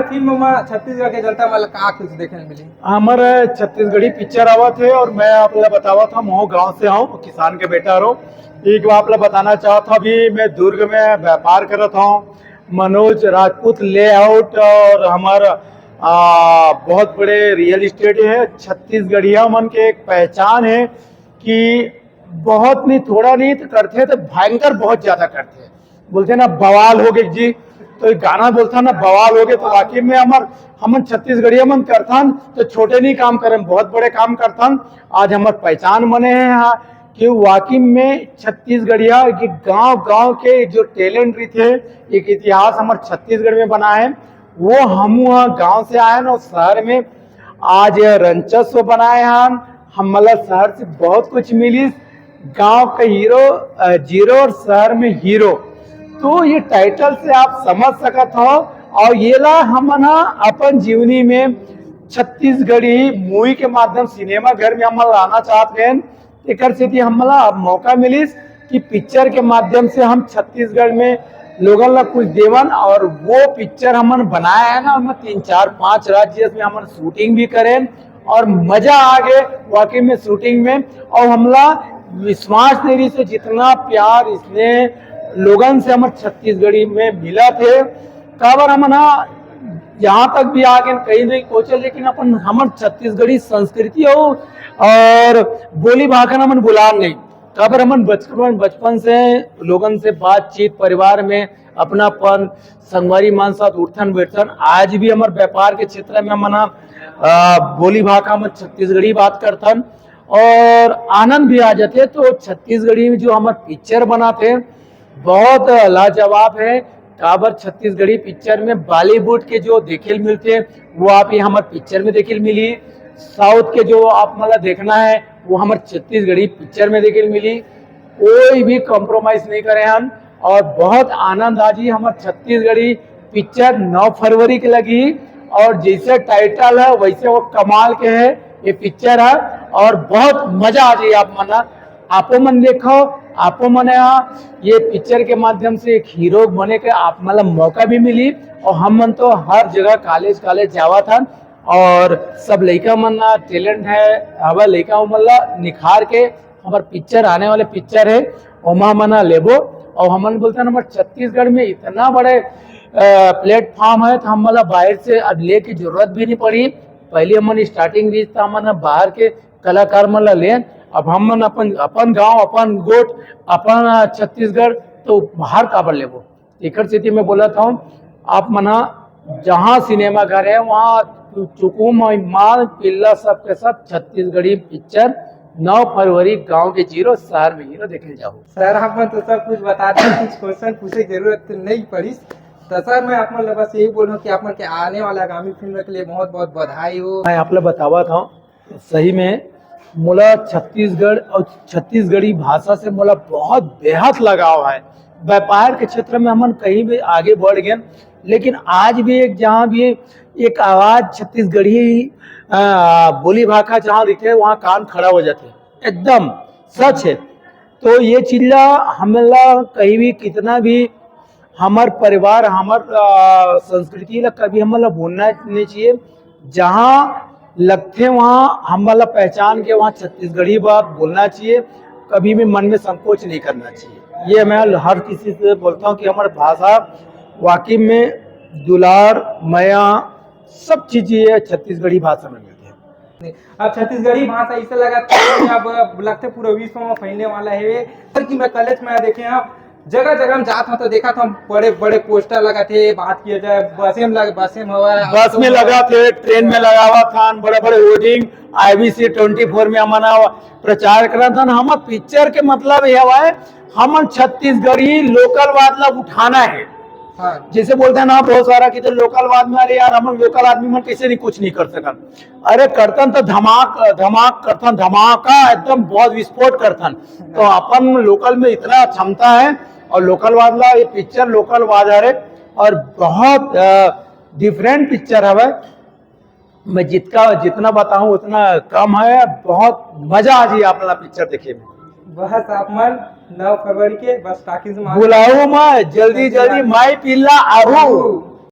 Film में छत्तीसगढ़ के जनता मतलब का कुछ देखने मिली? हमारे छत्तीसगढ़ी पिक्चर आवा थे और मैं आप लोग बतावा था मैं गांव से हूँ, किसान के बेटा रहो। एक बार आप लोग बताना चाहा था, अभी मैं दुर्ग में व्यापार करत हूँ। मनोज राजपूत लेआउट और हमारा बहुत बड़े रियल इस्टेट है। छत्तीसगढ़िया मन के एक पहचान है कि बहुत नहीं, थोड़ा नहीं तो करते तो भयंकर बहुत ज्यादा करते हैं। बोलते हैं ना बवाल हो गए जी, तो एक गाना बोलता ना बवाल हो गए, तो वाकई में हमन छत्तीसगढ़िया मन करथन तो छोटे नहीं काम करें, बहुत बड़े काम करथन। आज हमार पहचान बने हैं यहाँ कि वाकई में छत्तीसगढ़िया कि गांव गांव के जो टैलेंट थे, एक इतिहास हमारे छत्तीसगढ़ में बना है। वो हम गांव से आए ना, शहर में आज रंचस्व बनाए हैं। हम मतलब शहर से बहुत कुछ मिली, गांव का हीरो जीरो और शहर में हीरो। तो ये टाइटल से आप समझ सकत हो। और ये ला हम ना अपन जीवनी में छत्तीसगढ़ी मूवी के माध्यम सिनेमा घर में हम लाना चाहते हैं। एक से हमला मौका मिलिस कि पिक्चर के माध्यम से हम छत्तीसगढ़ में लोगों ला कुछ देवन। और वो पिक्चर हमन बनाया है ना, हम 3 4 5 राज्य में हमन शूटिंग भी करें और मजा आ गए वाकई में शूटिंग में। और हमला विश्वास नहीं से जितना प्यार इसने लोगन से हमारे छत्तीसगढ़ी में मिला थे, काबर हम ना यहाँ तक भी आ गए कहीं नहीं पहुंचे। लेकिन अपन हमारे छत्तीसगढ़ी संस्कृति हो और बोली भाषा हमन बुला नहीं, काबर हमन बचपन से लोगन से बातचीत, परिवार में अपनापन, संगवारी मान साथ उठन बैठन। आज भी हमारे व्यापार के क्षेत्र में हम बोली भाषा में छत्तीसगढ़ी बात करथन और आनंद भी आ जाते। तो छत्तीसगढ़ी में जो हमारे पिक्चर बनाते बहुत लाजवाब है। काबर छत्तीसगढ़ी पिक्चर में बॉलीवुड के जो देखे मिलते वो आप ये हमारे पिक्चर में देखे मिली। साउथ के जो आप मतलब देखना है वो हमारे छत्तीसगढ़ी पिक्चर में देखे मिली। कोई भी कॉम्प्रोमाइज नहीं करे हम और बहुत आनंद आ जी। हमारे छत्तीसगढ़ी पिक्चर 9 फरवरी के लगी और जैसे टाइटल है वैसे वो कमाल के है ये पिक्चर है। और बहुत मजा आ जाए आप मना, आपो मन देखो, आपो मन ये पिक्चर के माध्यम से एक हीरो बने के आप मतलब मौका भी मिली। और हम मन तो हर जगह कॉलेज जावा था और सब लड़का मन टैलेंट है हवा लड़का मतलब निखार के हमारे पिक्चर आने वाले पिक्चर है ओमा मना लेबो। और हमन बोलते हैं हमारे छत्तीसगढ़ में इतना बड़े प्लेटफॉर्म है तो हम मतलब बाहर से अब ले की जरूरत भी नहीं पड़ी। पहले हमन स्टार्टिंग रीच था हमन बाहर के कलाकार मन ले, अब हम अपन गांव, अपन गोट, अपन छत्तीसगढ़ तो बाहर काबर लेबो। एक स्थिति में बोला था आप मना जहाँ सिनेमा घर है वहाँ चुकुम माल पिल्ला सबके सब छत्तीसगढ़ी पिक्चर 9 फरवरी गांव के जीरो, शहर में हीरो देखे जाओ। सर आप तो सब कुछ बता दें, कुछ क्वेश्चन पूछे की जरूरत नहीं पड़ी। तो सर मैं आप मतलब बस यही बोल रहा हूँ कि आप के आने वाला आगामी फिल्म के लिए बहुत बहुत बधाई हो। मैं आप लोग बतावा था सही में मोला छत्तीसगढ़ और छत्तीसगढ़ी भाषा से मोला बहुत बेहद लगाव है। व्यापार के क्षेत्र में हम कहीं भी आगे बढ़ गए, लेकिन आज भी एक जहाँ भी एक आवाज छत्तीसगढ़ी बोली भाषा जहाँ दिखे वहाँ कान खड़ा हो जाते, एकदम सच है। तो ये चीज हमला कहीं भी कितना भी हमार परिवार, हमार संस्कृति ला कभी हमला भूलना नहीं चाहिए। जहाँ लगते वहाँ हम वाला पहचान के वहाँ छत्तीसगढ़ी बात बोलना चाहिए, कभी भी मन में संकोच नहीं करना चाहिए। ये मैं हर किसी से बोलता हूँ कि हमारी भाषा वाकई में दुलार माया सब चीजें छत्तीसगढ़ी भाषा में मिलती है। अब छत्तीसगढ़ी भाषा ऐसा लगा कि अब लगते पूरे विश्व में फैलने वाला है। सर कि मैं कॉलेज में देखे अब जगह जगह में जाता हूँ तो देखा था बड़े बड़े पोस्टर लगा थे, बात किया जाए बस में हुआ, बस में लगा थे, ट्रेन में लगा हुआ था, बड़े बड़े होर्डिंग IBC 24 में हमारा प्रचार करा था। हम पिक्चर के मतलब ये हुआ है हम छत्तीसगढ़ी लोकल वाद ला उठाना है। हाँ। जैसे बोलते हैं ना बहुत सारा कि तो लोकलवाद में, अरे यार हम लोकल आदमी में कैसे नहीं कुछ नहीं कर सकन। अरे करतन तो धमाक करतन, धमाका एकदम बहुत विस्फोट करतन। तो अपन लोकल में इतना क्षमता है और लोकलवाद ला ये पिक्चर लोकलवाद है और बहुत डिफरेंट पिक्चर है। मैं जितना बताऊं उतना कम है, बहुत मजा आ जाए अपना पिक्चर देखे में। बस आप मन 9 फरवरी के बस टाकीज में बुलाओ मैं जल्दी माई पिल्ला आहू।